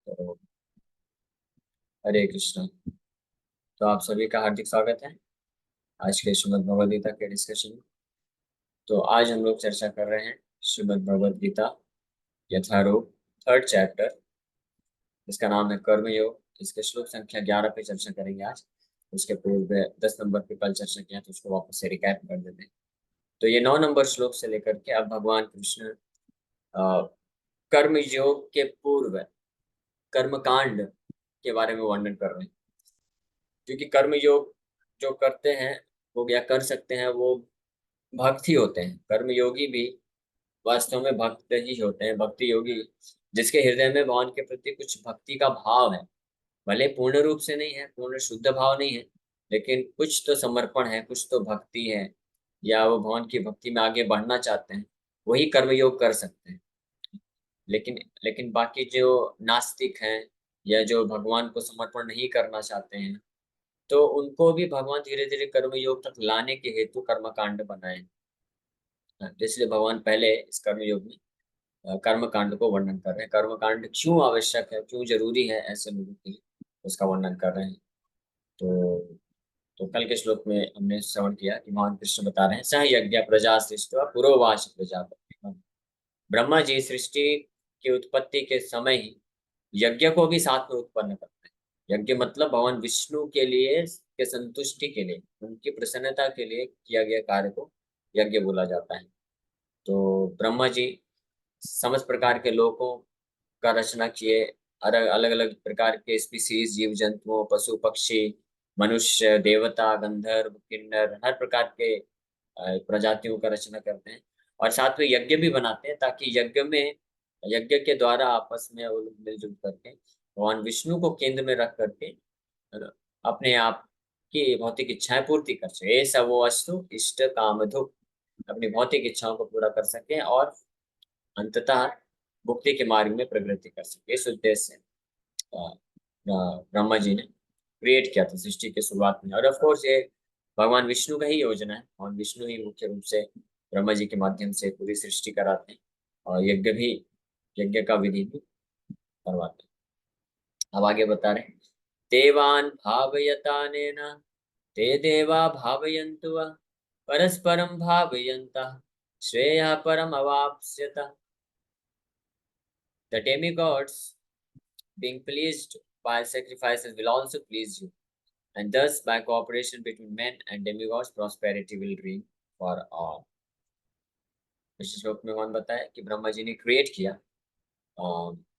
तो हरे कृष्णा। तो आप सभी का हार्दिक स्वागत है आज के श्रीमद् भगवद गीता के डिस्कशन में। तो आज हम लोग चर्चा कर रहे हैं श्रीमद् भगवद गीता यथारूप थर्ड चैप्टर, इसका नाम है कर्म योग। इसके श्लोक संख्या 11 पे चर्चा करेंगे आज। उसके पूर्व 10 नंबर पे कल चर्चा किया, तो उसको वापस से रिकैप कर देते हैं। तो ये 9 नंबर श्लोक से लेकर के अब भगवान कृष्ण अ, कर्म योग के पूर्व कर्म कांड के बारे में वर्णन कर रहे हैं। क्योंकि कर्म योग जो करते हैं वो या कर सकते हैं, वो भक्त ही होते हैं। कर्म योगी भी वास्तव में भक्त ही होते हैं, भक्ति योगी, जिसके हृदय में भगवान के प्रति कुछ भक्ति का भाव है। भले पूर्ण रूप से नहीं है, पूर्ण शुद्ध भाव नहीं है, लेकिन कुछ तो समर्पण है, कुछ तो भक्ति है, या वो भगवान की भक्ति में आगे बढ़ना चाहते हैं, वही कर्मयोग कर सकते हैं। लेकिन लेकिन बाकी जो नास्तिक हैं या जो भगवान को समर्पण नहीं करना चाहते हैं, तो उनको भी भगवान धीरे धीरे कर्मयोग तक लाने के हेतु कर्मकांड बनाए। तो इसलिए भगवान पहले इस कर्मयोग में कर्म कांड को वर्णन कर रहे हैं। कर्म कांड क्यों आवश्यक है, क्यों जरूरी है ऐसे लोगों के लिए, उसका वर्णन कर रहे हैं। तो कल के श्लोक में हमने श्रवण किया कि भगवान कृष्ण बता रहे हैं, सह यज्ञ प्रजा सृष्टि पुरोवाच प्रजापति। ब्रह्मा जी सृष्टि की उत्पत्ति के समय ही यज्ञ को भी साथ में उत्पन्न करते हैं। यज्ञ मतलब भगवान विष्णु के लिए, के संतुष्टि के लिए, उनकी प्रसन्नता के लिए किया गया कार्य को यज्ञ बोला जाता है। तो ब्रह्मा जी समस्त प्रकार के लोगों का रचना किए। अलग अलग अलग प्रकार के स्पीसीज, जीव जंतुओं, पशु पक्षी, मनुष्य, देवता, गंधर्व, किन्नर, हर प्रकार के प्रजातियों का रचना करते हैं। और साथ में यज्ञ भी बनाते हैं, ताकि यज्ञ के द्वारा आपस में वो लोग मिलजुल करके भगवान विष्णु को केंद्र में रख करके अपने आप की भौतिक इच्छाएं पूर्ति कर सके। ऐसा वो अस्तु इष्ट कामधु, अपनी भौतिक इच्छाओं को पूरा कर सके और अंततः मुक्ति के मार्ग में प्रगति कर सके। इस उद्देश्य से ब्रह्मा जी ने क्रिएट किया था सृष्टि के शुरुआत में। और ऑफ कोर्स ये भगवान विष्णु का ही योजना है। भगवान विष्णु ही मुख्य रूप से ब्रह्मा जी के माध्यम से पूरी सृष्टि कराते हैं, और यज्ञ का विधि भी करवाते हैं। अब आगे बता रहे हैं, देवान भावयतानेन ते देवा भावयन्तु वा परस्परं भावयन्तः श्रेयः परम अवाप्स्यत। The demigods, being pleased by sacrifices, will also please you, and thus by cooperation between men and demigods, prosperity will reign for all. इस श्लोक में भगवान बताया कि ब्रह्मा जी ने क्रिएट किया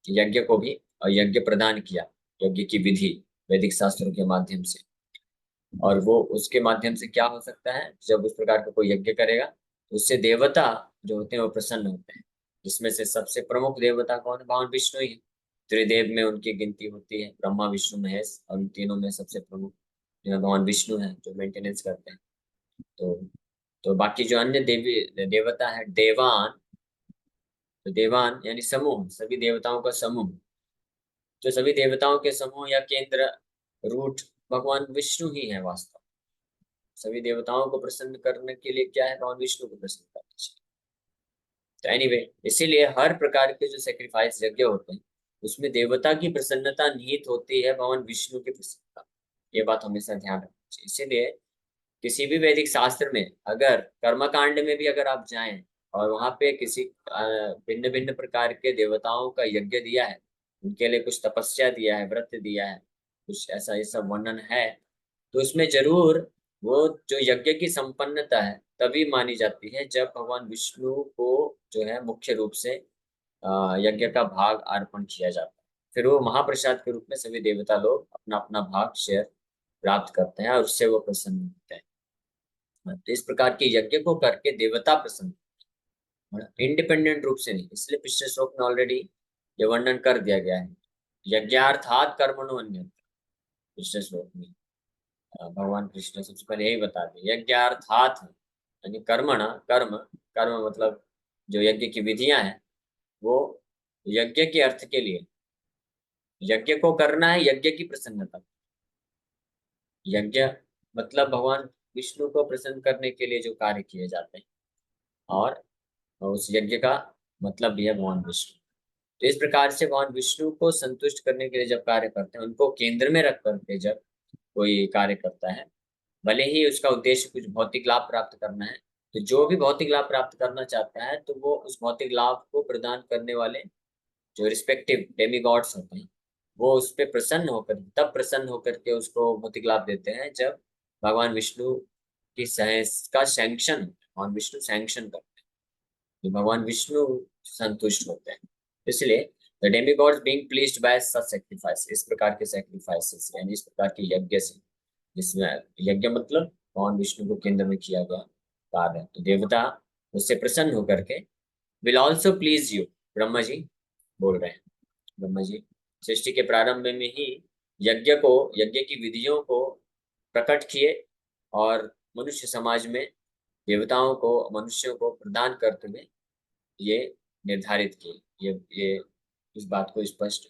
यज्ञ को भी, और यज्ञ प्रदान किया, यज्ञ की विधि वैदिक शास्त्रों के माध्यम से। और वो उसके माध्यम से क्या हो सकता है, जब उस प्रकार का कोई यज्ञ करेगा तो उससे देवता जो होते हैं वो प्रसन्न होते हैं। जिसमें से सबसे प्रमुख देवता कौन है? भगवान विष्णु ही। त्रिदेव में उनकी गिनती होती है, ब्रह्मा विष्णु महेश, और उन तीनों में सबसे प्रमुख जो है भगवान विष्णु है, जो मेंटेनेंस करते हैं। तो बाकी जो अन्य देवी देवता है देवान, तो देवान यानी समूह, सभी देवताओं का समूह। जो सभी देवताओं के समूह या केंद्र, रूट भगवान विष्णु ही है वास्तव। सभी देवताओं को प्रसन्न करने के लिए क्या है, भगवान विष्णु को प्रसन्न करना चाहिए। तो एनीवे, इसीलिए हर प्रकार के जो सेक्रीफाइस यज्ञ होते हैं उसमें देवता की प्रसन्नता निहित होती है, भगवान विष्णु की प्रसन्नता। ये बात हमेशा ध्यान रखनी चाहिए। इसीलिए किसी भी वैदिक शास्त्र में, अगर कर्मकांड में भी अगर आप जाएं और वहां पे किसी भिन्न भिन्न प्रकार के देवताओं का यज्ञ दिया है, उनके लिए कुछ तपस्या दिया है, व्रत दिया है, कुछ ऐसा ये सब वर्णन है, तो उसमें जरूर वो जो यज्ञ की संपन्नता है तभी मानी जाती है जब भगवान विष्णु को जो है मुख्य रूप से यज्ञ का भाग अर्पण किया जाता है। फिर वो महाप्रसाद के रूप में सभी देवता लोग अपना अपना भाग शेयर प्राप्त करते हैं, और उससे वो प्रसन्न होते हैं। तो इस प्रकार के यज्ञ को करके देवता प्रसन्न, इंडिपेंडेंट रूप से नहीं। इसलिए पिछले श्लोक में ऑलरेडी ये वर्णन कर दिया गया है, यज्ञार्थात कर्मणो अन्यत्र। पिछले श्लोक में भगवान कृष्ण सबसे पहले यही बता दिया, यज्ञार्थात यानी कर्मणा, कर्म, कर्म मतलब जो यज्ञ की विधियां हैं वो यज्ञ के अर्थ के लिए, यज्ञ को करना है यज्ञ की प्रसन्नता। यज्ञ मतलब भगवान विष्णु को प्रसन्न करने के लिए जो कार्य किए जाते हैं, और उस यज्ञ का मतलब भी है भगवान विष्णु। तो इस प्रकार से भगवान विष्णु को संतुष्ट करने के लिए जब कार्य करते हैं, उनको केंद्र में रख करके जब कोई कार्य करता है, भले ही उसका उद्देश्य कुछ भौतिक लाभ प्राप्त करना है, तो जो भी भौतिक लाभ प्राप्त करना चाहता है, तो वो उस भौतिक लाभ को प्रदान करने वाले जो रिस्पेक्टिव डेमी गॉड्स होते हैं, वो उस पर प्रसन्न होकर, तब प्रसन्न होकर के उसको भौतिक लाभ देते हैं जब भगवान विष्णु की का सैंक्शन, भगवान विष्णु सैंक्शन करते हैं, तो भगवान विष्णु संतुष्ट होते हैं। इसलिए the Demi God's being pleased bye such sacrifice, इस प्रकार के सैक्रिफाइसेस यानी इस प्रकार के यज्ञ से, जिसमें यज्ञ मतलब भगवान विष्णु को केंद्र में किया गया कार्य है, तो देवता उससे प्रसन्न होकर के will also please you, Brahma ji बोल रहे हैं। ब्रह्मा जी सृष्टि के प्रारंभ में ही यज्ञ की विधियों को प्रकट किए और मनुष्य समाज में देवताओं को, मनुष्यों को प्रदान करते हुए ये निर्धारित किए, ये इस बात को स्पष्ट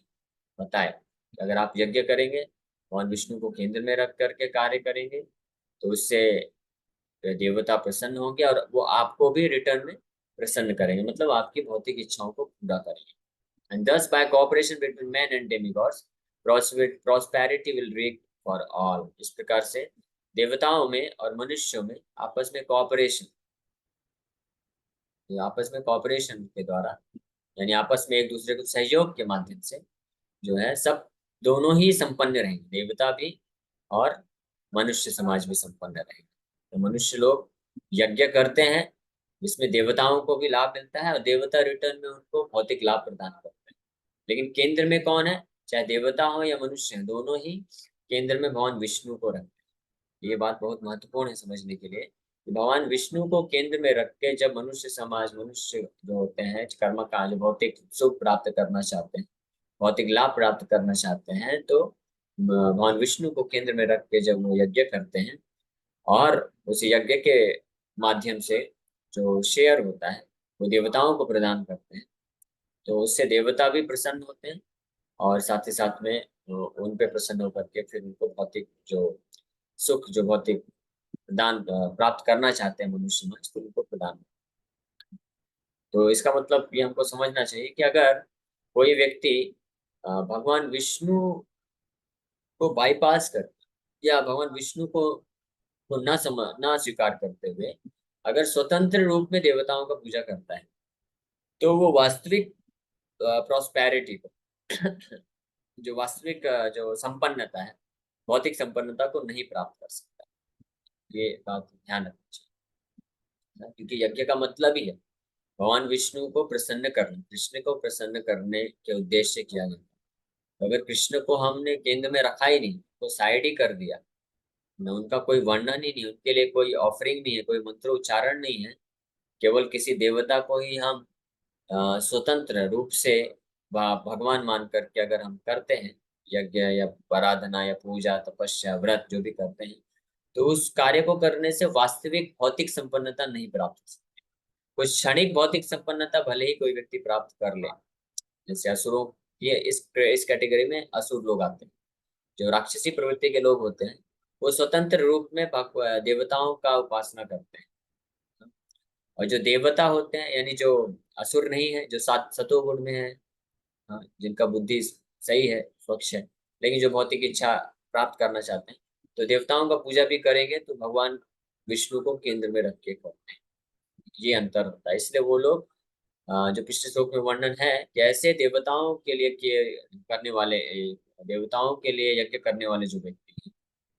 बताया कि अगर आप यज्ञ करेंगे, भगवान विष्णु को केंद्र में रख करके कार्य करेंगे, तो उससे देवता प्रसन्न होंगे और वो आपको भी रिटर्न में प्रसन्न करेंगे, मतलब आपकी भौतिक इच्छाओं को पूरा करेंगे। And thus by cooperation between men and demigods, prosperity will reign for all। इस प्रकार से देवताओं में और मनुष्यों में आपस में कॉपरेशन, आपस में कॉपरेशन के द्वारा, यानी आपस में एक दूसरे को सहयोग के माध्यम से जो है सब दोनों ही संपन्न रहेंगे, देवता भी और मनुष्य समाज भी संपन्न रहेंगे। तो मनुष्य लोग यज्ञ करते हैं जिसमें देवताओं को भी लाभ मिलता है और देवता रिटर्न में उनको भौतिक लाभ प्रदान करते हैं। लेकिन केंद्र में कौन है, चाहे देवता हो या मनुष्य है, दोनों ही केंद्र में भगवान विष्णु को रखते हैं। ये बात बहुत महत्वपूर्ण है समझने के लिए कि भगवान विष्णु को केंद्र में रख के जब मनुष्य समाज, मनुष्य जो होते हैं कर्म का जो भौतिक सुख प्राप्त करना चाहते हैं, भौतिक लाभ प्राप्त करना चाहते हैं, तो भगवान विष्णु को केंद्र में रख के जब वो यज्ञ करते हैं और उस यज्ञ के माध्यम से जो शेयर होता है वो देवताओं को प्रदान करते हैं, तो उससे देवता भी प्रसन्न होते हैं और साथ ही साथ में उन पे प्रसन्न होकर के फिर उनको भौतिक जो सुख, जो भौतिक प्रदान प्राप्त करना चाहते हैं मनुष्य समाज, तो उनको प्रदान। तो इसका मतलब ये हमको समझना चाहिए कि अगर कोई व्यक्ति भगवान विष्णु को बाईपास कर या भगवान विष्णु को ना स्वीकार करते हुए अगर स्वतंत्र रूप में देवताओं का पूजा करता है, तो वो वास्तविक प्रॉस्पेरिटी को जो वास्तविक जो संपन्नता है, भौतिक संपन्नता को नहीं प्राप्त कर सकता। ये बात ध्यान रखनी चाहिए, क्योंकि यज्ञ का मतलब ही है भगवान विष्णु को प्रसन्न करना, कृष्ण को प्रसन्न करने के उद्देश्य से किया गया। अगर कृष्ण को हमने केंद्र में रखा ही नहीं, तो साइड ही कर दिया न, उनका कोई वर्णन ही नहीं, उनके लिए कोई ऑफरिंग नहीं है, कोई मंत्र उच्चारण नहीं है, केवल किसी देवता को ही हम स्वतंत्र रूप से भगवान मान करके अगर हम करते हैं यज्ञ या आराधना या पूजा तपस्या व्रत जो भी करते हैं, तो उस कार्य को करने से वास्तविक भौतिक संपन्नता नहीं प्राप्त हो सकती। कुछ क्षणिक भौतिक संपन्नता भले ही कोई व्यक्ति प्राप्त कर ले, जैसे असुरों, ये इस कैटेगरी में असुर लोग आते हैं। जो राक्षसी प्रवृत्ति के लोग होते हैं वो स्वतंत्र रूप में देवताओं का उपासना करते हैं, और जो देवता होते हैं यानी जो असुर नहीं है, जो सतोगुण में है, हाँ, जिनका बुद्धि सही है, स्वच्छ है, लेकिन जो भौतिक इच्छा प्राप्त करना चाहते हैं, तो देवताओं का पूजा भी करेंगे तो भगवान विष्णु को केंद्र में रख के करते हैं। ये अंतर होता है। इसलिए वो लोग जो पिछले श्लोक में वर्णन है कि ऐसे देवताओं के लिए किए करने वाले, देवताओं के लिए यज्ञ करने वाले जो व्यक्ति हैं,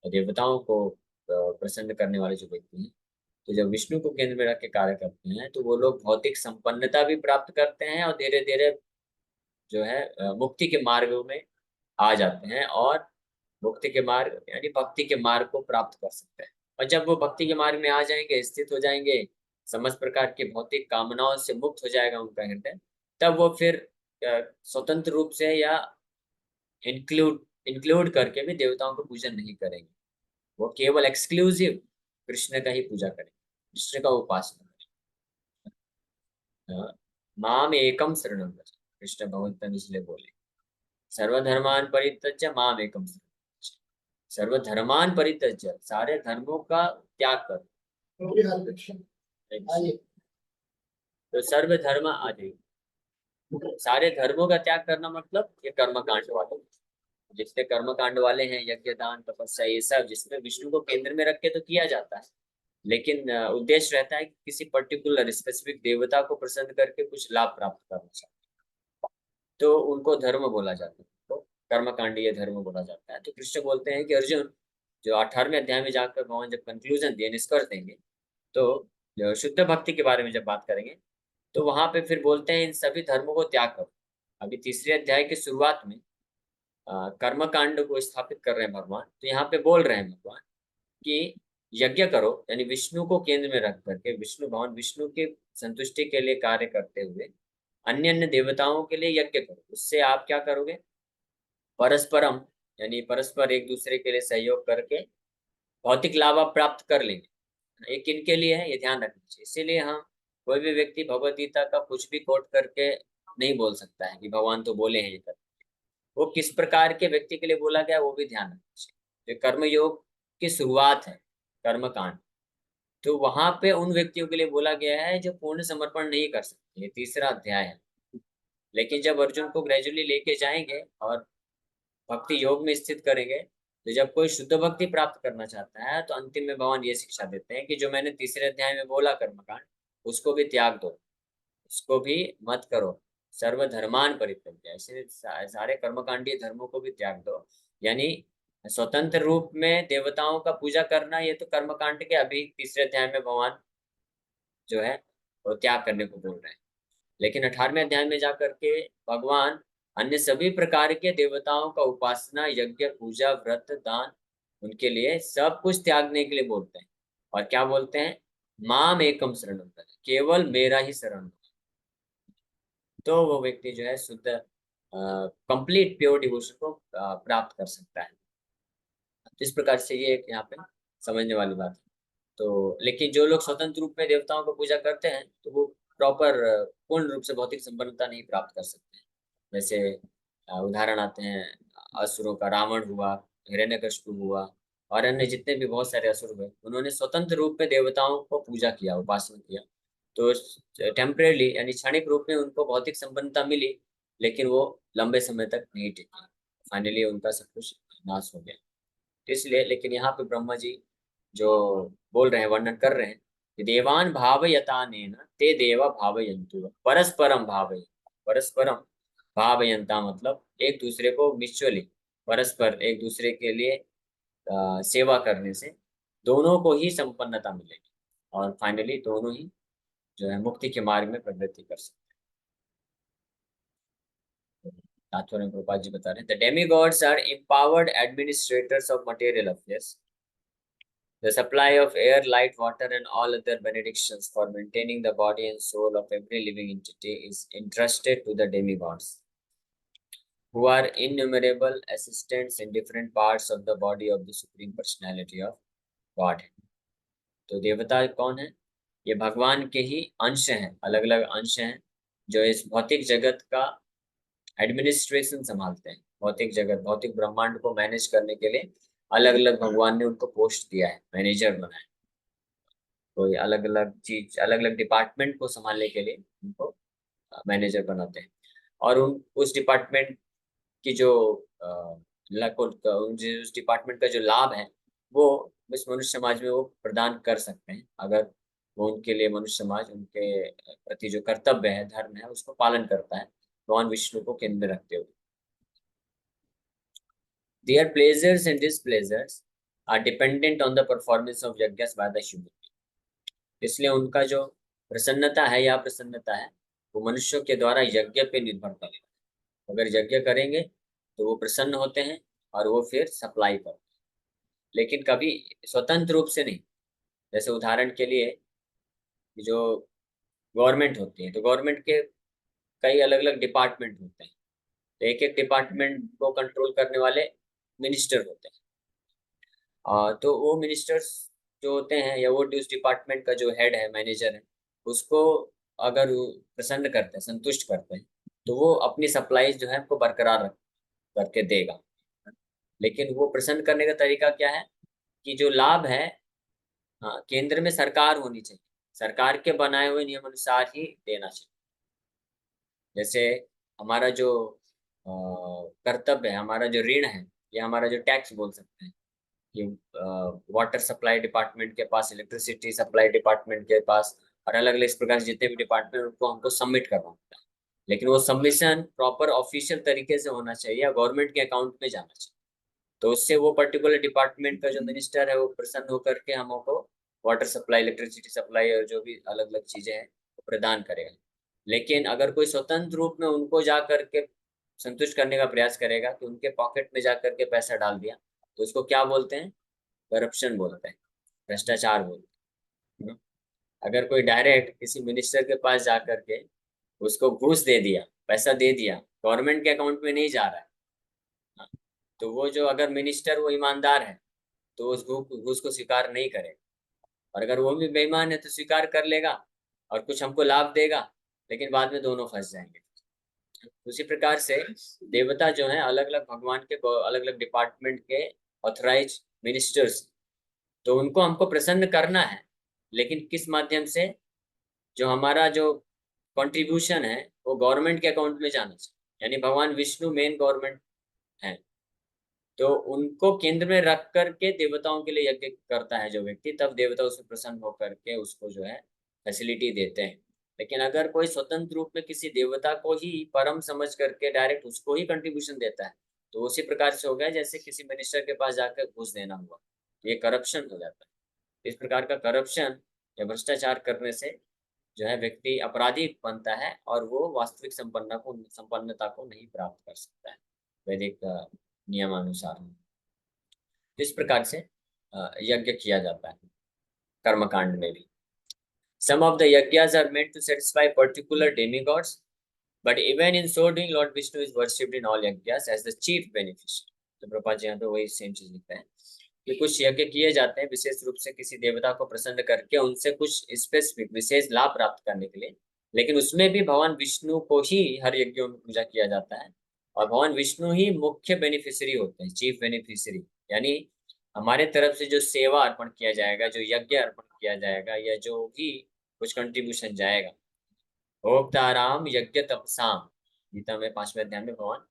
देवताओं को प्रसन्न करने वाले जो व्यक्ति हैं, तो जब विष्णु को केंद्र में रख के कार्य करते हैं, तो वो लोग भौतिक संपन्नता भी प्राप्त करते हैं और धीरे धीरे जो है मुक्ति के मार्ग में आ जाते हैं और मुक्ति के मार्ग यानी भक्ति के मार्ग को प्राप्त कर सकते हैं। और जब वो भक्ति के मार्ग में आ जाएंगे, स्थित हो जाएंगे, समस्त प्रकार की भौतिक कामनाओं से मुक्त हो जाएगा उनका हृदय, तब वो फिर स्वतंत्र रूप से या इंक्लूड इंक्लूड करके भी देवताओं को पूजन नहीं करेंगे, वो केवल एक्सक्लूसिव कृष्ण का ही पूजा करेंगे, कृष्ण का उपासना करेंगे। माम एकम शरणम व्रज, कृष्ण भगवंतन इसलिए बोले सर्वधर्मान परित्यज्य माम एकम शरणम व्रज। सर्वधर्मान परित्यज्य, सारे धर्मों का त्याग कर। तो सर्वधर्म आदि सारे धर्मों का त्याग करना मतलब ये कर्म कांड वाले, जितने कर्म कांड वाले हैं, यज्ञ दान तपस्या ये सब जिसमें विष्णु को केंद्र में रख के तो किया जाता है, लेकिन उद्देश्य रहता है कि किसी पर्टिकुलर स्पेसिफिक देवता को प्रसन्न करके कुछ लाभ प्राप्त करना चाहिए, तो उनको धर्म बोला जाता है, तो कर्मकांडीय धर्म बोला जाता है। तो कृष्ण बोलते हैं कि अर्जुन, जो 18वें अध्याय में जाकर भगवान जब कंक्लूजन दिए, निष्कर्ष देंगे, तो जो शुद्ध भक्ति के बारे में जब बात करेंगे, तो वहां पे फिर बोलते हैं इन सभी धर्मों को त्याग करो। अभी तीसरे अध्याय की शुरुआत में कर्म कांड को स्थापित कर रहे हैं भगवान, तो यहाँ पे बोल रहे हैं भगवान कि यज्ञ करो, यानी विष्णु को केंद्र में रख करके, विष्णु भगवान विष्णु के संतुष्टि के लिए कार्य करते हुए अन्य अन्य देवताओं के लिए यज्ञ करो। उससे आप क्या करोगे, परस्परम, यानी परस्पर एक दूसरे के लिए सहयोग करके भौतिक लाभ आप प्राप्त कर लेंगे। ये किन के लिए है, ये ध्यान रखना चाहिए। इसीलिए हम, कोई भी व्यक्ति भगवत गीता का कुछ भी कोट करके नहीं बोल सकता है कि भगवान तो बोले हैं ये कर, वो किस प्रकार के व्यक्ति के लिए बोला गया वो भी ध्यान रखना चाहिए। जो कर्म योग की शुरुआत है, कर्म कांड, तो वहां पे उन व्यक्तियों के लिए बोला गया है जो पूर्ण समर्पण नहीं कर सकते, ये तीसरा अध्याय है। लेकिन जब अर्जुन को ग्रेजुअली लेके जाएंगे और भक्ति योग में स्थित करेंगे, तो जब कोई शुद्ध भक्ति प्राप्त करना चाहता है, तो अंतिम में भगवान ये शिक्षा देते हैं कि जो मैंने तीसरे अध्याय में बोला कर्मकांड, उसको भी त्याग दो, उसको भी मत करो, सर्वधर्मान परित्यज्य, ऐसे सारे कर्मकांडीय धर्मों को भी त्याग दो। यानी स्वतंत्र रूप में देवताओं का पूजा करना, ये तो कर्मकांड के अभी तीसरे अध्याय में भगवान जो है वो त्याग करने को बोल रहे हैं। लेकिन 18वें अध्याय में जाकर के भगवान अन्य सभी प्रकार के देवताओं का उपासना, यज्ञ, पूजा, व्रत, दान, उनके लिए सब कुछ त्यागने के लिए बोलते हैं। और क्या बोलते हैं, माम एकम शरणम व्रज, केवल मेरा ही शरण लो। तो वो व्यक्ति जो है शुद्ध कंप्लीट प्योर डिवोशन को प्राप्त कर सकता है। इस प्रकार से ये एक यहाँ पे समझने वाली बात है। तो लेकिन जो लोग स्वतंत्र रूप में देवताओं को पूजा करते हैं, तो वो प्रॉपर पूर्ण रूप से भौतिक संपन्नता नहीं प्राप्त कर सकते हैं। जैसे उदाहरण आते हैं असुरों का, रावण हुआ, हिरण्यकशिपु हुआ, और अन्य जितने भी बहुत सारे असुर हुए, उन्होंने स्वतंत्र रूप में देवताओं को पूजा किया, उपासना किया, तो टेम्परेली यानी क्षणिक रूप में उनको भौतिक संपन्नता मिली, लेकिन वो लंबे समय तक नहीं टिकी, फाइनली उनका सब कुछ नाश हो गया। इसलिए, लेकिन यहाँ पे ब्रह्मा जी जो बोल रहे हैं, वर्णन कर रहे हैं कि देवान भावयतानेन ते देवा भावयन्तु परस्परम भावय, परस्परम भावयंता मतलब एक दूसरे को म्यूचुअली, परस्पर एक दूसरे के लिए सेवा करने से दोनों को ही संपन्नता मिलेगी, और फाइनली दोनों ही जो है मुक्ति के मार्ग में प्रगति कर सकते हैं। तात्पर्य में प्रभुपाद जी बता रहे हैं, the demigods are empowered administrators of material affairs. The supply of air, light, water, and all other benedictions for maintaining the body and soul of every living entity is entrusted to the demigods, who are innumerable assistants in different parts of the body of the Supreme Personality of Godhead. तो देवता कौन है, ये भगवान के ही अंश हैं, अलग अलग अंश हैं, जो इस भौतिक जगत का एडमिनिस्ट्रेशन संभालते हैं। भौतिक जगत, भौतिक ब्रह्मांड को मैनेज करने के लिए अलग अलग भगवान ने उनको पोस्ट दिया है, मैनेजर बनाया। कोई अलग अलग चीज, अलग अलग डिपार्टमेंट को संभालने के लिए उनको मैनेजर बनाते हैं। और उन उस डिपार्टमेंट की जो उस डिपार्टमेंट का जो लाभ है, वो इस मनुष्य समाज में वो प्रदान कर सकते हैं, अगर वो उनके लिए मनुष्य समाज उनके प्रति जो कर्तव्य है, धर्म है, उसको पालन करता है, भगवान विष्णु को केंद्र में रखते हुए। Their pleasures and displeasures are dependent on the performance of yajnas by the human. इसलिए उनका जो प्रसन्नता है या प्रसन्नता है, वो मनुष्यों के द्वारा यज्ञ पे निर्भर करेगा। अगर यज्ञ करेंगे तो वो प्रसन्न होते हैं और वो फिर सप्लाई करते हैं, लेकिन कभी स्वतंत्र रूप से नहीं। जैसे उदाहरण के लिए, जो गवर्नमेंट होती है, तो गवर्नमेंट के कई अलग अलग डिपार्टमेंट होते हैं, तो एक एक डिपार्टमेंट को कंट्रोल करने वाले मिनिस्टर होते हैं। तो वो मिनिस्टर्स जो होते हैं, या वो उस डिपार्टमेंट का जो हेड है, मैनेजर है, उसको अगर वो प्रसन्न करते हैं, संतुष्ट करते हैं, तो वो अपनी सप्लाई जो है हमको बरकरार रख करके देगा। लेकिन वो प्रसन्न करने का तरीका क्या है, कि जो लाभ है, हाँ, केंद्र में सरकार होनी चाहिए, सरकार के बनाए हुए नियम अनुसार ही देना चाहिए। जैसे हमारा जो कर्तव्य है, हमारा जो ऋण है, या हमारा जो टैक्स बोल सकते हैं कि वाटर सप्लाई डिपार्टमेंट के पास, इलेक्ट्रिसिटी सप्लाई डिपार्टमेंट के पास, और अलग अलग इस प्रकार से जितने भी डिपार्टमेंट, उनको हमको सबमिट करना होता है। लेकिन वो सबमिशन प्रॉपर ऑफिशियल तरीके से होना चाहिए या गवर्नमेंट के अकाउंट में जाना चाहिए। तो उससे वो पर्टिकुलर डिपार्टमेंट का जो मिनिस्टर है वो प्रसन्न होकर के हमको वाटर सप्लाई, इलेक्ट्रिसिटी सप्लाई और जो भी अलग अलग चीजें हैं वो प्रदान करेगा। लेकिन अगर कोई स्वतंत्र रूप में उनको जा करके संतुष्ट करने का प्रयास करेगा कि उनके पॉकेट में जा करके पैसा डाल दिया, तो उसको क्या बोलते हैं? करप्शन बोलते हैं, भ्रष्टाचार बोलते हैं। अगर कोई डायरेक्ट किसी मिनिस्टर के पास जा करके उसको घूस दे दिया, पैसा दे दिया, गवर्नमेंट के अकाउंट में नहीं जा रहा है, हाँ, तो वो जो अगर मिनिस्टर वो ईमानदार है तो उस घूस को स्वीकार नहीं करेगा। और अगर वो भी बेईमान है तो स्वीकार कर लेगा और कुछ हमको लाभ देगा, लेकिन बाद में दोनों फंस जाएंगे। उसी प्रकार से देवता जो है अलग अलग भगवान के अलग अलग डिपार्टमेंट के ऑथराइज मिनिस्टर्स, तो उनको हमको प्रसन्न करना है। लेकिन किस माध्यम से? जो हमारा जो कंट्रीब्यूशन है वो गवर्नमेंट के अकाउंट में जाना चाहिए, यानी भगवान विष्णु मेन गवर्नमेंट है। तो उनको केंद्र में रख करके देवताओं के लिए यज्ञ करता है जो व्यक्ति, तब देवता उसमें प्रसन्न होकर के उसको जो है फैसिलिटी देते हैं। लेकिन अगर कोई स्वतंत्र रूप में किसी देवता को ही परम समझ करके डायरेक्ट उसको ही कंट्रीब्यूशन देता है, तो उसी प्रकार से हो गया जैसे किसी मिनिस्टर के पास जाकर घूस देना हुआ, ये करप्शन हो जाता है। इस प्रकार का करप्शन या भ्रष्टाचार करने से जो है व्यक्ति अपराधी बनता है और वो वास्तविक संपन्नता को नहीं प्राप्त कर सकता है वैदिक नियमानुसार। इस प्रकार से यज्ञ किया जाता है कर्मकांड में भी। Some of the yajnas are meant to satisfy particular demigods, but even in so doing, Lord Vishnu is worshipped in all yajnas as the chief beneficiary. तो प्रभुपाद जी यहाँ पे वही सेम चीज लिखते हैं कि कुछ यज्ञ किए जाते हैं विशेष रूप से किसी देवता को प्रसन्न करके उनसे कुछ स्पेसिफिक विशेष लाभ प्राप्त करने के लिए, लेकिन उसमें भी भगवान विष्णु को ही हर यज्ञों में पूजा किया जाता है। और भगवान विष्णु ही मुख्य बेनिफिशियरी होते हैं, चीफ बेनिफिशियरी। यानी हमारे तरफ से जो सेवा अर्पण किया जाएगा, जो यज्ञ अर्पण किया जाएगा, या जो भी कुछ कंट्रीब्यूशन जाएगा, भोक्ताराम यज्ञ तपसाम, गीता में 5वें अध्याय में भगवान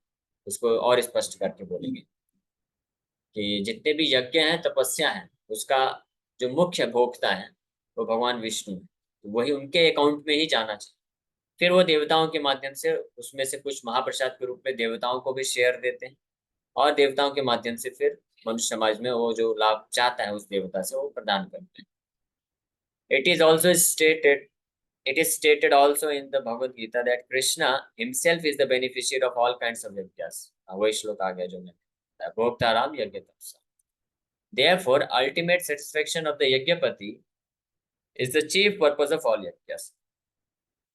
उसको और स्पष्ट करके बोलेंगे कि जितने भी यज्ञ हैं, तपस्या हैं, उसका जो मुख्य भोक्ता है वो भगवान विष्णु है। तो वही उनके अकाउंट में ही जाना चाहिए। फिर वो देवताओं के माध्यम से उसमें से कुछ महाप्रसाद के रूप में देवताओं को भी शेयर देते हैं, और देवताओं के माध्यम से फिर मनुष्य समाज में वो जो लाभ चाहता है उस देवता से वो प्रदान करते हैं। It is also stated, it is stated also in the Bhagavad Gita that Krishna himself is the beneficiary of all kinds of yajnas. वही श्लोक आ गया जो मैंने, भोक्ताराम यज्ञ तपसा। Therefore, ultimate satisfaction of the Yajnapati is the chief purpose of all yajnas.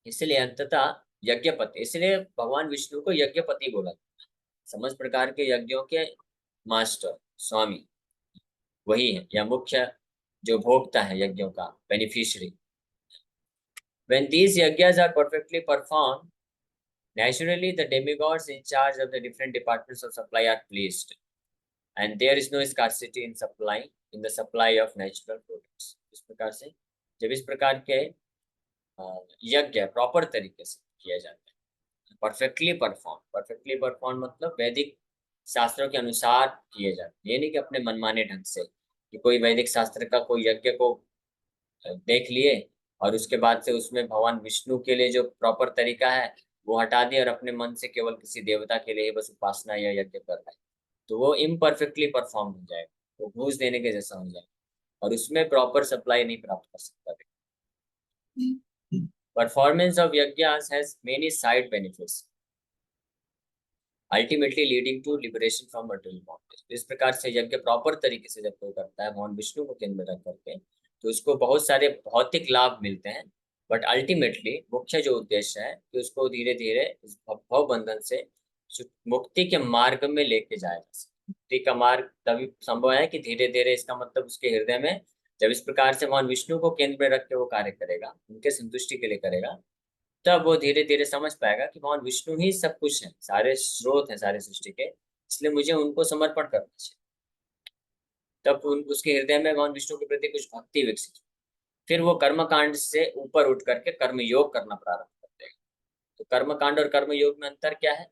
इसलिए अंततः यज्ञपति, इसलिए भगवान विष्णु को यज्ञपति बोला जाता है। समस्त प्रकार के यज्ञों के मास्टर, स्वामी वही है, या मुख्य जो भोक्ता है यज्ञों का, beneficiary. When these yajnas are perfectly performed, naturally the demigods in charge of the different departments of supply are pleased, and there is no scarcity in the supply of natural products. इस प्रकार से जब इस प्रकार के यज्ञ proper तरीके से किया जाता है, परफेक्टली परफॉर्म मतलब वैदिक शास्त्रों के अनुसार किए जाते हैं। ये नहीं कि अपने मनमाने ढंग से, कि कोई वैदिक शास्त्र का कोई यज्ञ को देख लिए और उसके बाद से उसमें भगवान विष्णु के लिए जो प्रॉपर तरीका है वो हटा दिया और अपने मन से केवल किसी देवता के लिए बस उपासना या यज्ञ कर रहा है, तो वो इम्परफेक्टली परफॉर्म हो जाएगा, वो घूस देने के जैसा हो जाएगा और उसमें प्रॉपर सप्लाई नहीं प्राप्त कर सकता। Performance of yajnas has many side benefits, ultimately leading to liberation from material bondage. इस प्रकार से यज्ञ प्रॉपर तरीके से जब कोई करता है भगवान विष्णु को केंद्र में रख करके, तो उसको बहुत सारे भौतिक लाभ मिलते हैं, बट अल्टीमेटली मुख्य जो उद्देश्य है कि उसको धीरे धीरे इस भव बंधन से मुक्ति के मार्ग में लेके जाएगा। मुक्ति का मार्ग तभी संभव है कि धीरे धीरे, इसका मतलब उसके हृदय में जब इस प्रकार से भगवान विष्णु को केंद्र में रख के वो कार्य करेगा, उनके संतुष्टि के लिए करेगा, तब वो धीरे धीरे समझ पाएगा कि भगवान विष्णु ही सब कुछ है, सारे स्रोत हैं सारे सृष्टि के, इसलिए मुझे उनको समर्पण करना चाहिए। तब उसके हृदय में भगवान विष्णु के प्रति कुछ भक्ति विकसित, फिर वो कर्म कांड से ऊपर उठ करके कर्म योग करना प्रारंभ कर देगा। तो कर्मकांड और कर्मयोग में अंतर क्या है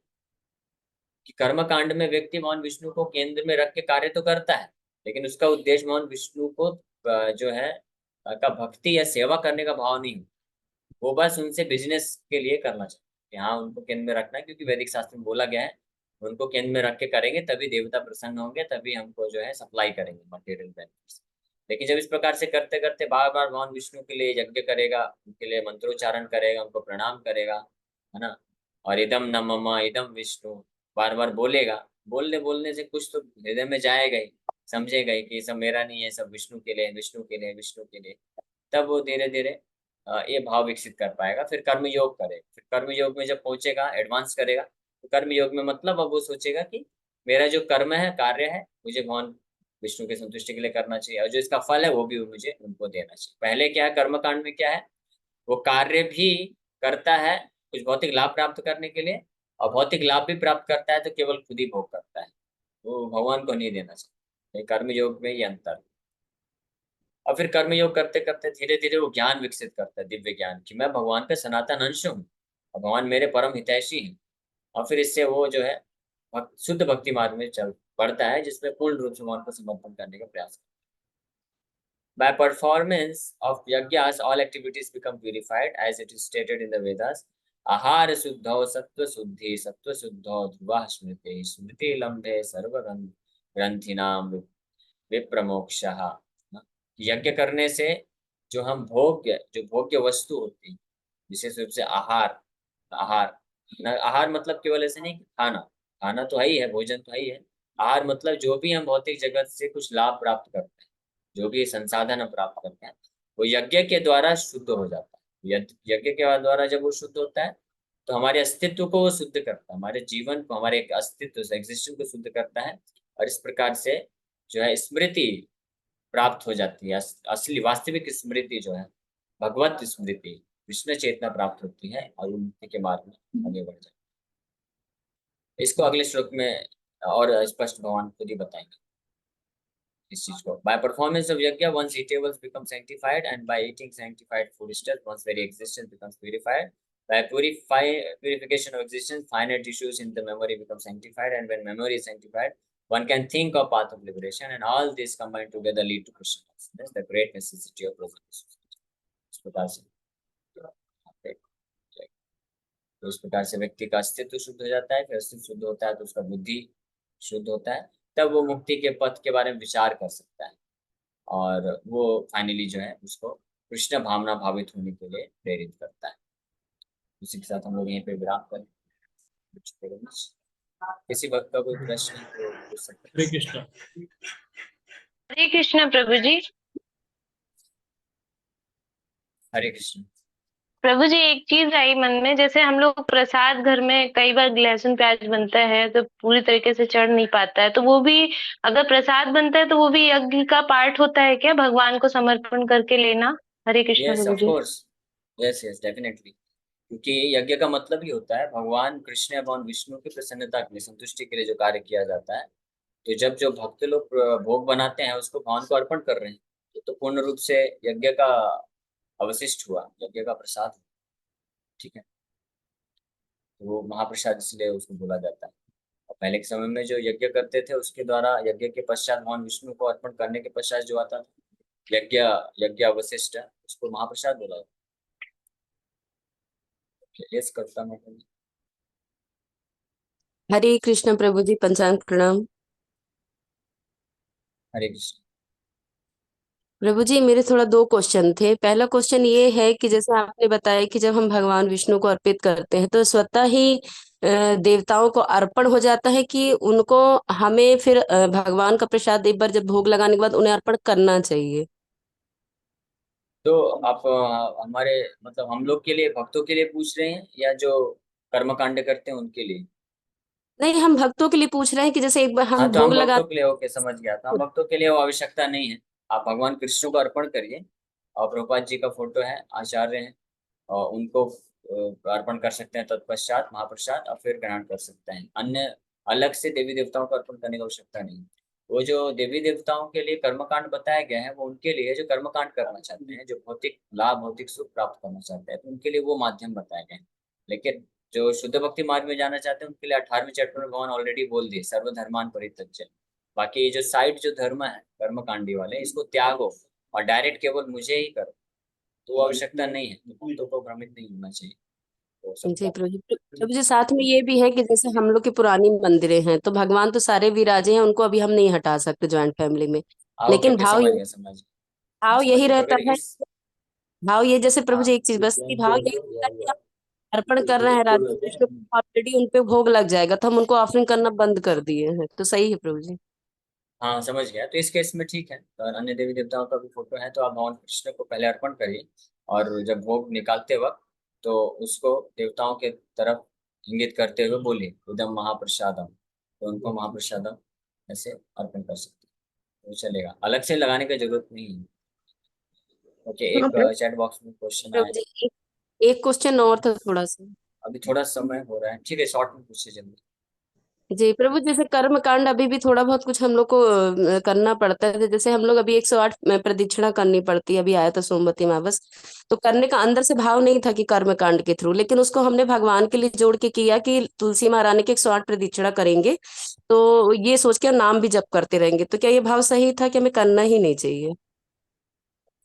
कि कर्मकांड में व्यक्ति भगवान विष्णु को केंद्र में रख के कार्य तो करता है, लेकिन उसका उद्देश्य भगवान विष्णु को जो है का भक्ति या सेवा करने का भाव नहीं, वो बस उनसे बिजनेस के लिए करना चाहते हैं कि हाँ उनको केंद्र में रखना है, क्योंकि वैदिक शास्त्र में बोला गया है उनको केंद्र में रख के करेंगे तभी देवता प्रसन्न होंगे, तभी हमको जो है सप्लाई करेंगे मटेरियल बेनिफिट्स। लेकिन जब इस प्रकार से करते करते बार बार भगवान विष्णु के लिए यज्ञ करेगा, उनके लिए मंत्रोच्चारण करेगा, उनको प्रणाम करेगा, है ना, और इदम न मम इदम विष्णु बार बार बोलेगा, बोलने बोलने से कुछ तो हृदय में जाएगा ही, समझेगा ही कि ये सब मेरा नहीं है, सब विष्णु के लिए, विष्णु के लिए, विष्णु के लिए। तब वो धीरे धीरे ये भाव विकसित कर पाएगा, फिर कर्म योग करेगा। फिर कर्म योग में जब पहुंचेगा, एडवांस करेगा, तो कर्म योग में मतलब अब वो सोचेगा कि मेरा जो कर्म है, कार्य है, मुझे भगवान विष्णु की संतुष्टि के लिए करना चाहिए, और जो इसका फल है वो भी मुझे उनको देना चाहिए। पहले क्या है, कर्मकांड में क्या है, वो कार्य भी करता है कुछ भौतिक लाभ प्राप्त करने के लिए, और भौतिक लाभ भी प्राप्त करता है तो केवल खुद ही भोग करता है, वो भगवान को नहीं देना चाहिए। कर्म योग में ये अंतर है। और फिर कर्मयोग करते करते धीरे धीरे वो ज्ञान विकसित करता है, दिव्य ज्ञान, कि मैं भगवान का सनातन अंश हूँ और भगवान मेरे परम हितैषी हैं। और फिर इससे वो जो है शुद्ध भक्ति मार्ग में चल पड़ता है, जिसमें पूर्ण रूप से भगवान को समर्पण करने का प्रयास करता है। By performance of yajnas, all activities become purified, as it is stated in the Vedas. आहार शुद्धो सत्व शुद्धि सत्व शुद्धो ध्रुवा स्मृति स्मृति लम्भे सर्व ग्रंथिनाम विप्रमोक्ष। यज्ञ करने से जो भोग्य वस्तु होती है, विशेष रूप से आहार, आहार आहार मतलब केवल ऐसे नहीं कि खाना, खाना तो है ही है, भोजन तो है ही है। आहार मतलब जो भी हम भौतिक जगत से कुछ लाभ प्राप्त करते हैं, जो भी संसाधन हम प्राप्त करते हैं, वो यज्ञ के द्वारा शुद्ध हो जाता है। यज्ञ के द्वारा जब वो शुद्ध होता है तो हमारे अस्तित्व को वो शुद्ध करता है, हमारे जीवन को, हमारे एक अस्तित्व एग्जिस्टेंस को शुद्ध करता है। और इस प्रकार से जो है स्मृति प्राप्त हो जाती है, असली वास्तविक स्मृति जो है, भगवत स्मृति, विष्णु चेतना प्राप्त होती है, और वो मुक्ति के मार्ग में आगे बढ़ जाती है। इसको अगले श्लोक में और स्पष्ट भगवान खुद ही बताएंगे इस चीज को। बाय परफॉर्मेंस ऑफ यज्ञ one's eatables become sanctified, and by eating sanctified food stuff one's very existence becomes purified. By purification of existence, finite issues in the memory become sanctified, and when memory is sanctified, one can think of path of liberation, and all this combined together lead to Krishna consciousness, the great necessity of present. इस प्रकार से तो इस प्रकार से व्यक्ति का अस्तित्व शुद्ध हो जाता है, फिर अस्तित्व शुद्ध होता है तो उसका बुद्धि शुद्ध होता है, तब वो मुक्ति के पथ के बारे में विचार कर सकता है, और वो फाइनली जो है उसको कृष्ण भावना भावित होने के लिए प्रेरित करता है। उसी के साथ हम लोग यहीं पे विराम करें। किसी वक्त का कोई प्रश्न तो पूछ सकते हरे हैं। कृष्ण। हरे कृष्ण प्रभु जी। हरे कृष्ण। प्रभु जी, एक चीज आई मन में, जैसे हम लोग प्रसाद घर में कई बार लहसुन प्याज बनता है तो पूरी तरीके से चढ़ नहीं पाता है, तो वो भी अगर प्रसाद बनता है तो वो भी यज्ञ का पार्ट होता है क्या, भगवान को समर्पण करके लेना? हरे कृष्ण यस प्रभु ऑफ जी। कोर्स, यस यस डेफिनेटली, क्योंकि यज्ञ का मतलब ही होता है भगवान कृष्ण या भगवान विष्णु की प्रसन्नता के लिए, संतुष्टि के लिए जो कार्य किया जाता है। तो जब जो भक्त लोग भोग बनाते हैं उसको भगवान को अर्पण कर रहे हैं, तो पूर्ण रूप से यज्ञ का अवशिष्ट हुआ, यज्ञ का प्रसाद हुआ। ठीक है, तो वो महाप्रसाद इसलिए उसको बोला जाता है। और पहले के समय में जो यज्ञ करते थे उसके द्वारा यज्ञ के पश्चात भगवान विष्णु को अर्पण करने के पश्चात जो आता था यज्ञ, यज्ञ अवशिष्ट, उसको महाप्रसाद बोला जाता है। यस करता मैं। हरे कृष्ण प्रभु जी, पंचांग प्रणाम। हरे कृष्ण। प्रभु जी, मेरे थोड़ा दो क्वेश्चन थे। पहला क्वेश्चन ये है कि जैसे आपने बताया कि जब हम भगवान विष्णु को अर्पित करते हैं तो स्वतः ही देवताओं को अर्पण हो जाता है, कि उनको हमें फिर भगवान का प्रसाद एक बार जब भोग लगाने के बाद उन्हें अर्पण करना चाहिए? तो आप हमारे मतलब हम लोग के लिए, भक्तों के लिए पूछ रहे हैं या जो कर्मकांड करते हैं उनके लिए? नहीं, हम भक्तों के लिए पूछ रहे हैं कि जैसे एक बार हाँ हम तो हम भोग लगा। भक्तों के लिए, ओके समझ गया, तो हम भक्तों के लिए वो आवश्यकता नहीं है। आप भगवान कृष्ण को अर्पण करिए, और प्रभुपाद जी का फोटो है, आचार्य हैं, और उनको अर्पण कर सकते हैं, तत्पश्चात महाप्रसाद, और फिर ग्रहण कर सकते हैं। अन्य अलग से देवी देवताओं को अर्पण करने की आवश्यकता नहीं। वो जो देवी देवताओं के लिए कर्मकांड बताया गया है वो उनके लिए जो कर्मकांड करना चाहते हैं, जो भौतिक लाभ, भौतिक सुख प्राप्त करना चाहते हैं, तो उनके लिए वो माध्यम बताए गए हैं। लेकिन जो शुद्ध भक्ति मार्ग में जाना चाहते हैं उनके लिए 18वें चैप्टर में भगवान ऑलरेडी बोल दिए, सर्वधर्मान परित्यज्य। बाकी ये जो साइड जो धर्म है कर्मकांडी वाले, इसको त्यागो और डायरेक्ट केवल मुझे ही करो, तो वो आवश्यकता नहीं है। तो भक्तों को भ्रमित नहीं होना चाहिए। तो जी सबका प्रभु जी। प्रभु जी, साथ में ये भी है कि जैसे हम लोग की पुरानी मंदिरें हैं तो भगवान तो सारे विराजे हैं, उनको अभी हम नहीं हटा सकते ज्वाइंट फैमिली में। ओके लेकिन ओके, समझ गया समझ गया। हाँ भाव समझ यही गया। तो रहता अगर है, इस भाव ये जैसे प्रभु जी हाँ एक चीज बस की भाव यही रहता है कि आप अर्पण कर रहे हैं राधा कृष्ण को, ऑलरेडी उन पे भोग लग जाएगा तो हम उनको ऑफरिंग करना बंद कर दिए हैं, तो सही है प्रभु जी। हाँ समझ गया। तो इस केस में ठीक है। और अन्य देवी देवताओं का भी फोटो है तो आप भगवान कृष्ण को पहले अर्पण करिए, और जब भोग निकालते वक्त तो उसको देवताओं के तरफ इंगित करते हुए बोलिए इदम महाप्रसादम, तो उनको महाप्रसादम ऐसे अर्पण कर सकते हैं, तो चलेगा, अलग से लगाने की जरूरत नहीं है। ओके, हाँ एक चैट बॉक्स में क्वेश्चन आया प्रभु है। जी, एक क्वेश्चन और था थोड़ा सा। अभी थोड़ा समय हो रहा है, ठीक है, शॉर्ट में पूछिए जल्दी। जी प्रभु, जैसे कर्म कांड अभी भी थोड़ा बहुत कुछ हम लोग को करना पड़ता है। जैसे हम लोग अभी 108 प्रदक्षिणा करनी पड़ती है, अभी आया था सोमवती अमावस। तो करने का अंदर से भाव नहीं था कि कर्म कांड के थ्रू, लेकिन उसको हमने भगवान के लिए जोड़ के किया कि तुलसी महारानी के 108 प्रदक्षिणा करेंगे, तो ये सोच के नाम भी जप करते रहेंगे। तो क्या ये भाव सही था कि हमें करना ही नहीं चाहिए?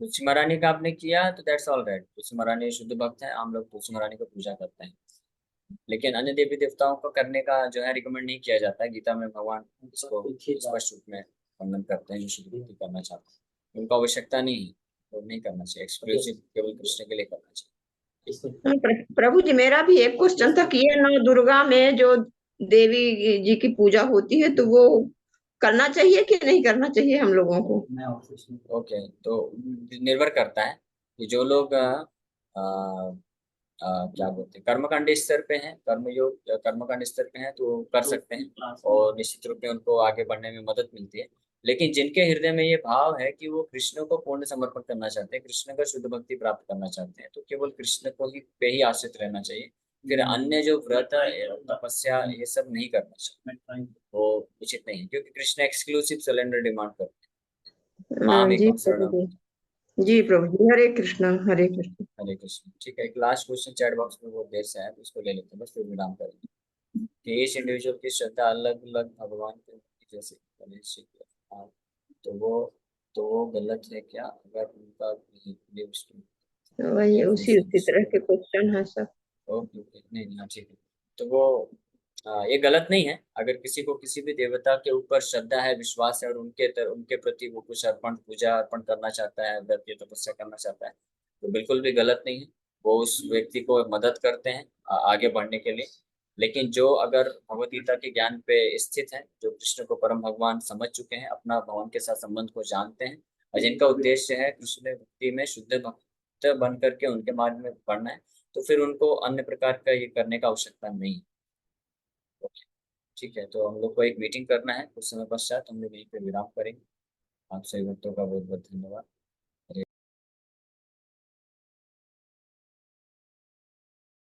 तुलसी महारानी का आपने किया तो दैट्स ऑल राइट। तुलसी महारानी शुद्ध भक्त है, हम लोग तुलसी महारानी को पूजा करते हैं। लेकिन अन्य देवी देवताओं को करने का जो है रिकमेंड नहीं किया जाता है। गीता में भगवान इसको स्पष्ट रूप में खंडन करते हैं, जो शुद्ध भक्ति करना चाहते हैं उनको आवश्यकता नहीं है, तो नहीं करना चाहिए। एक्सक्लूसिव केवल कृष्ण के लिए करना चाहिए। हाँ, प्रभु जी, मेरा भी एक क्वेश्चन था कि ये नौ दुर्गा में जो देवी जी की पूजा होती है तो वो करना चाहिए कि नहीं करना चाहिए हम लोगों को? ओके, तो निर्भर करता है कि जो लोग क्या बोलते हैं कर्मकांड स्तर पे हैं, कर्मयोग कर्मकांड स्तर पे हैं, तो वो कर सकते हैं और निश्चित रूप में उनको आगे बढ़ने में मदद मिलती है। लेकिन जिनके हृदय में ये भाव है कि वो कृष्ण को पूर्ण समर्पण करना चाहते हैं, कृष्ण का शुद्ध भक्ति प्राप्त करना चाहते हैं, तो केवल कृष्ण को ही पे ही आश्रित रहना चाहिए। फिर अन्य जो व्रत तपस्या ये सब नहीं करना चाहिए, वो उचित नहीं है, क्योंकि कृष्ण एक्सक्लूसिव सरेंडर डिमांड करते हैं। माम जी एकम प्रभु शरणम। जी। जी प्रभु जी, हरे कृष्ण हरे कृष्ण। हरे कृष्ण। ठीक है, एक लास्ट क्वेश्चन चैट बॉक्स में बहुत देर से आया तो उसको ले लेते हैं, बस फिर विराम करेंगे। कि इस इंडिविजुअल की श्रद्धा अलग अलग भगवान के जैसे गणेश जी के, हाँ, तो वो तो वो गलत है क्या अगर उनका वही उसी उसी तरह के क्वेश्चन है सब। ओके ओके, नहीं नहीं, हाँ ठीक है। तो वो ये गलत नहीं है। अगर किसी को किसी भी देवता के ऊपर श्रद्धा है, विश्वास है, और उनके प्रति वो कुछ अर्पण पूजा अर्पण करना चाहता है, व्रत या तपस्या करना चाहता है, तो बिल्कुल भी गलत नहीं है। वो उस व्यक्ति को मदद करते हैं आगे बढ़ने के लिए। लेकिन जो अगर भगवत गीता के ज्ञान पे स्थित है, जो कृष्ण को परम भगवान समझ चुके हैं, अपना भगवान के साथ संबंध को जानते हैं, और जिनका उद्देश्य है कृष्ण भक्ति में शुद्ध भक्त बन करके उनके मार्ग में बढ़ना है, तो फिर उनको अन्य प्रकार का ये करने का आवश्यकता नहीं है। ओके, ठीक है। तो हम लोग को एक मीटिंग करना है, कुछ समय पश्चात हम लोग यहीं पे विराम करेंगे। आप सभी भक्तों का बहुत बहुत धन्यवाद।